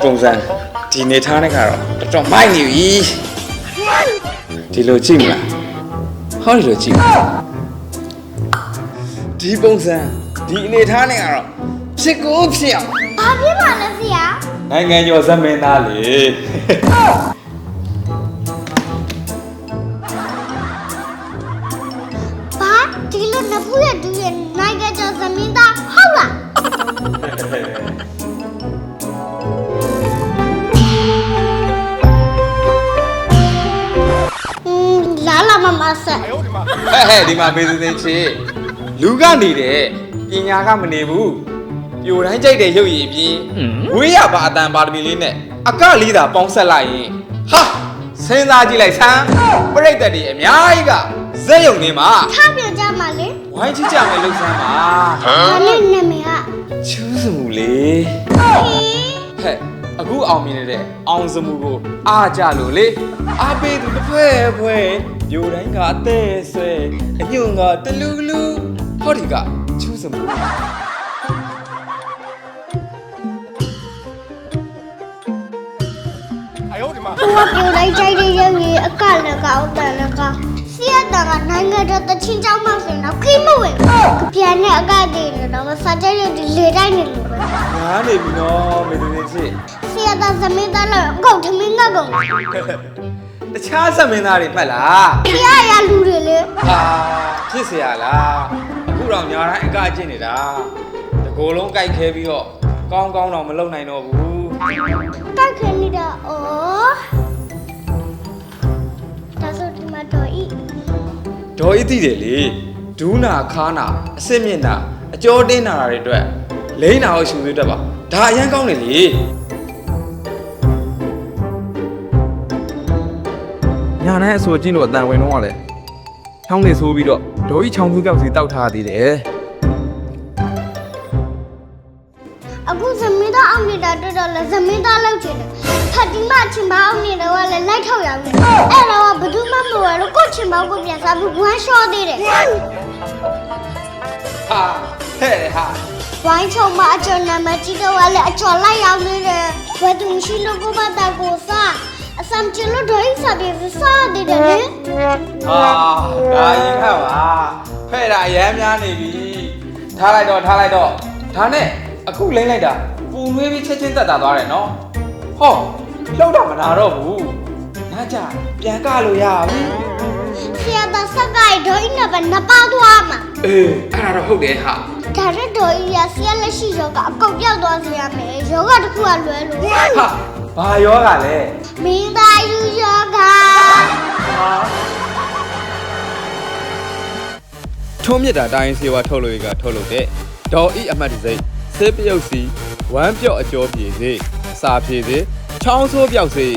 ပုံစံဒီနေထားတဲ့ကတော့တော်တော်မိုက်နေပြီဒီလိုကြည့်မလားဟောဒီလိုကြည့်ဒီပုံစံဒီအနေထားနဲ့ကတော့ဖြစ်ကိုဖြစ်အောင် ဘာဖြစ်မှလဲဆရာ နိုင်ငံကျော်ဇမင်းသားလေ ဘာဒီလိုနဖူးရဒူးရနိုင်ငံကျော်သမင်းသားဟုတ်လားလာမမဆက် ဟဲ့ဒီမှာမေးသေးချေလူကနေတယ်ပညာကမနေဘူးပြိုတိုင်းကြိုက်တဲ့ရုပ်ရည်ပြီးဝေးရပါအတန်ပါရမီလေးနဲ့အကလေးသာပေါင်းဆက်လိုက်ရင်ဟာစဉ်းစားကြည့်လိုက်ဆန်းပြိတ္တတွေအများကြီးကဇက်ရုံနေမှာ ထားပြကြမှာလေ ဝိုင်းချစ်ကြမယ်လှုပ်ဆန်းပါ ဘာနဲ့နာမည်က ချူးစမှုလေဟဲ့အခုအောင်မြင်နေတဲ့အောင်စမှုကိုအားကြလို့လေအားပေးသူတစ်ဖွဲ့ဖွဲ့ပြိုတိုင်းကအသေးဆွဲအညွန့်ကတလူးလူးဟောဒီကချူးစမှု ဟိုကပြိုလိုက်ကြိုက်တဲ့ရုပ်ရည်အကလည်းကောင်းတယ်လည်းကောင်းဆရာတော်ကနိုင်ငံတော်တချင်းကျောင်းမှာဆိုရင်တော့ခိမဝင်ပြန်နဲ့အကတည်းကတော့စာကြရုပ်ဒီလေတိုင်းနေလို့ပဲ ညားနေပြီနော်မေသူနေချစ် ဆရာတော်သမင်းသားလည်းအကုန်ထမင်းငတ်ကုန် တခြားဆက်မင်းသားတွေမှတ်လား ဆရာရလူတွေလေ ဟာဖြစ်เสียလားအခုတော့ညာတိုင်းအကကျင့်နေတာတကိုယ်လုံးကြိုက်ခဲပြီးတော့ကောင်းကောင်းတော့မလုပ်နိုင်တော့ဘူး တိုက်ခဲနေတာဩဒါဆိုဒီမှာတော့ဤ ဒေါ်ဤသိတယ်လေဒူးနာခါနာအစစ်မြင့်နာအကျော်တင်းနာတွေအတွက်လိမ့်နာကိုရှူသေးတတ်ပါဒါအရန်ကောင်းတယ်လေညာနဲ့အဆိုကျင့်လို့အတန်ဝင်တော့ကလည်းချောင်းနေဆိုးပြီးတော့ဒေါ်ဤချောင်းသူးကြောက်စီတောက်ထားသေးတယ် အခုသမင်းသားအောင်နေတာတော်တော်လဲသမင်းသားလောက်ချင်တယ်ဖတ်ဒီမချင်မအောင်နေတော့လည်းလိုက်ထောက်ရမယ်အဲ့တော့ဘယ်သူမှမဝယ်လို့ကိုချင်မကိုပြန်စားပြီးဝမ်းလျှောသေးတယ် ဟာဟဲ့ဟာ ဝိုင်းချုံမအကျော်နာမကြီးတော့လည်းအကျော်လိုက်ရောက်နေတယ်ဘယ်သူရှိလို့ကိုမတာကိုစားအစမ်းချလို့ဒိုင်းစားပြီးစားသေးတယ်လေ ဟာဒါရင်ခတ်ပါဖဲ့တာအရမ်းများနေပြီထားလိုက်တော့ဒါနဲ့အခုလိမ့်လိုက်တာပူနွေးပြီးချက်ချင်းတက်တာသွားတယ်နော်ဟောလောက်တော့မနာတော့ဘူးနားကြပြန်ကလို့ရဘူး ဆရာတော်စက်ကိုက်ဒိုင်းနဲ့ပဲနှစ်ပေါက်သွားမှာ အေးအဲ့ဒါတော့ဟုတ်တယ်ဟာ ဒါရက်တော်ကြီးရဆရာလက်ရှိယောဂအကုတ်ပြောက်သွားစေရမယ်ယောဂတစ်ခုကလွဲလို့ ဟာဘာယောဂလဲ မင်းသားယူယောဂ ထုံးမြစ်တာတိုင်းစေဝါထုတ်လို့ရကထုတ်လို့တဲ့ဒေါ်ဤအမှတ်တစိမ့်ဆေးပြုတ်စီဝမ်းပြော့အကျော်ပြေစေအစာပြေစေချောင်းဆိုးပြောက်စေ